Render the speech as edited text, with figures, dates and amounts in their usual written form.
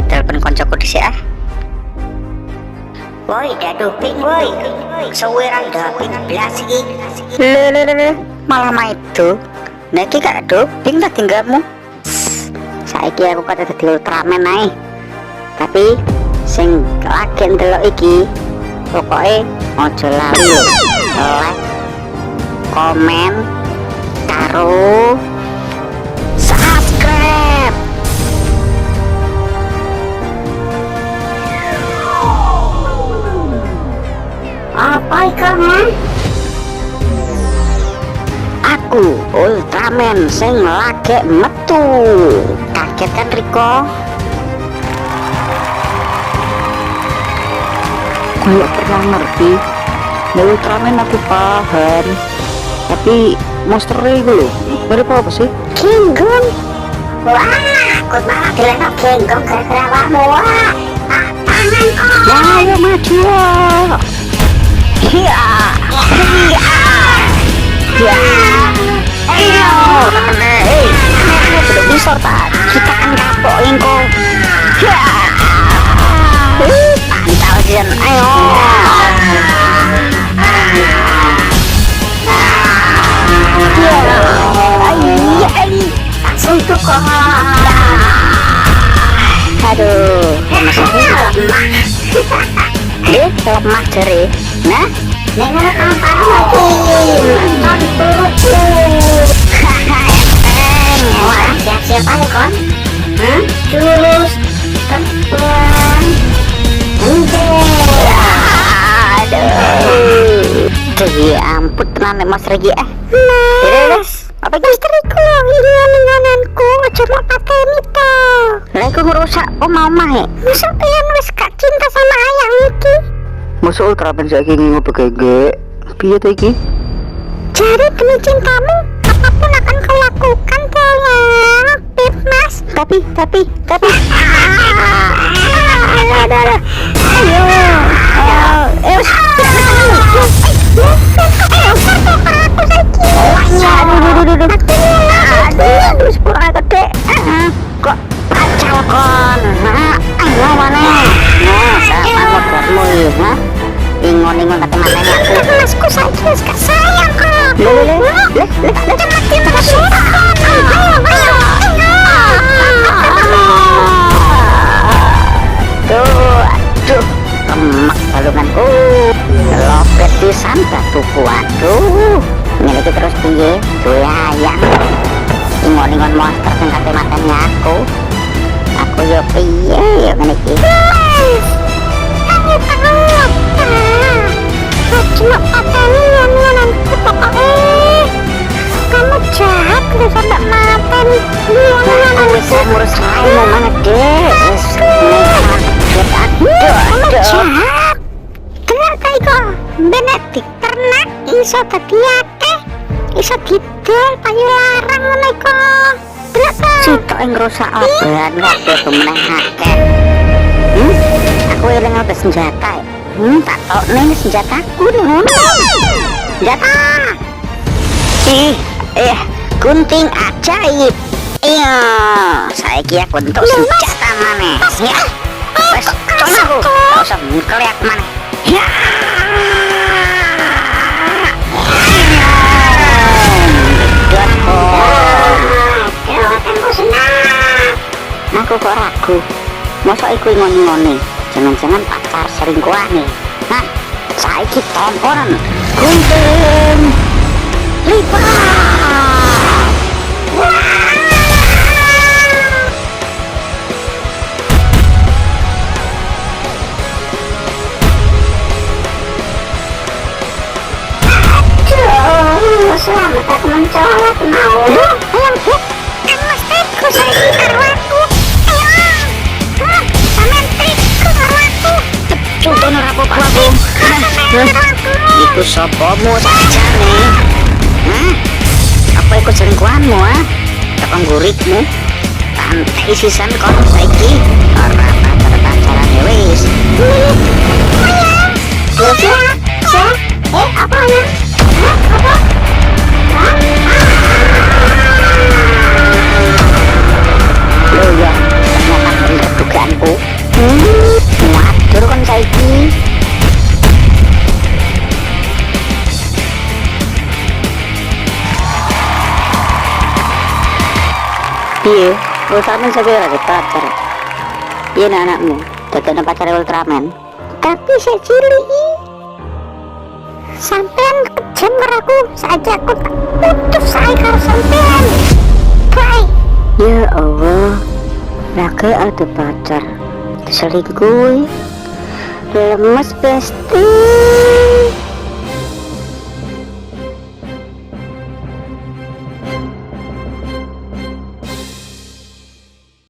telepon koncoku dhisik ah. Woi, dadu ping woi. Suweran daping blas iki. Le, malah maido. Nek iki gak doping tak tinggalmu. Saiki aku kata dadi Ultraman ae. Tapi sing lagi ndelok iki pokoke aja lali lho. Like, komen, karo subscribe. Apa ikan? Aku Ultraman sing lagi metu. Kaget kan Riko? Kayak pernah ngerti. Ya Ultraman aku paham. Tapi monsternya itu loh, berapa apa sih? Genggong. Wah, aku malah dilenok genggong gara-gara awakmu. Wah, tangan kok. Ya, ayo maju ya. Ya, ya, ayo. Aku belum bisa tak. Kita kan kapokin kok. Ya, pantal jen. Ayo. Langsung tuh kok. Aduh, lemah jari. Nah, nengono kampar lagi. Nonton perutku. Wah, siapa ya kon? Terus terbang. Aduh, ya ampun tenan Mas Regi Mas. Apa iki istriku lho, ingon-ingonanku aja mau pateni to. Lah iku ngerusak omah-omah e. Masa pian wis gak cinta sama ayang iki? Masa Ultraman saiki ngegek. Piye to iki? Jadi demi cintamu, apapun akan kau lakukan sayang. Pip Mas. Tapi. Aduh, sepura gede. Kok kacau kon? Ayo mana? Nah, sama motormu ya. Ingon-ingon kata matanya aku. Masku saiki wis gak sayang kok. Aduh, lemak balunganku. Lopet pisan batuku. Aduh, ngene iki terus piye? Doyang. Ingon-ingon monster sing kate matanya aku. Aku yo piye yo ngene iki. Cuma pateni nyanyiananku pokoknya. Kamu jahat lu sampai mateni nyanyiananku. Bisa ngurus raimu mana dek. Kamu jahat. Kenapa itu Benedik ternak iso dadi akeh, iso didol payu larang ngono iku. Kenapa? Sitok yang ngerusak obat kabeh pemenang akeh. Aku eling apa senjata ya? Tak tau nih senjataku nih. Senjata. Gunting ajaib. Iya, saiki aku untuk senjata mana? Ya, wes coba aku. Gak usah ngeliat mana. Ya. Aku kok ragu. Masa iku ngoni-ngoni? Jangan-jangan pacar selingkuhan nih. Hah? Saiki temporan gunting lipat. Aduh, selamat aku mencolok mau. Ayang hit, emas teku saiki karo aku. Contoh nerapo aku. Iku sopomu saja nih. Apa ikut selingkuhanmu Takang guritmu. Pantai sisan kon saiki. Ora pacaran ya wis. Apa ya? Apa? Oh ya, ternyata bener dugaanku. Ultraman saya lagi pacar. Iya anakmu, dadane pacar Ultraman. Tapi saya cilik. Sampean kejam karo aku, saja aku tak putus saya karo sampean. Kai. Ya Allah, lagi ada pacar selingkuh, lemes besti.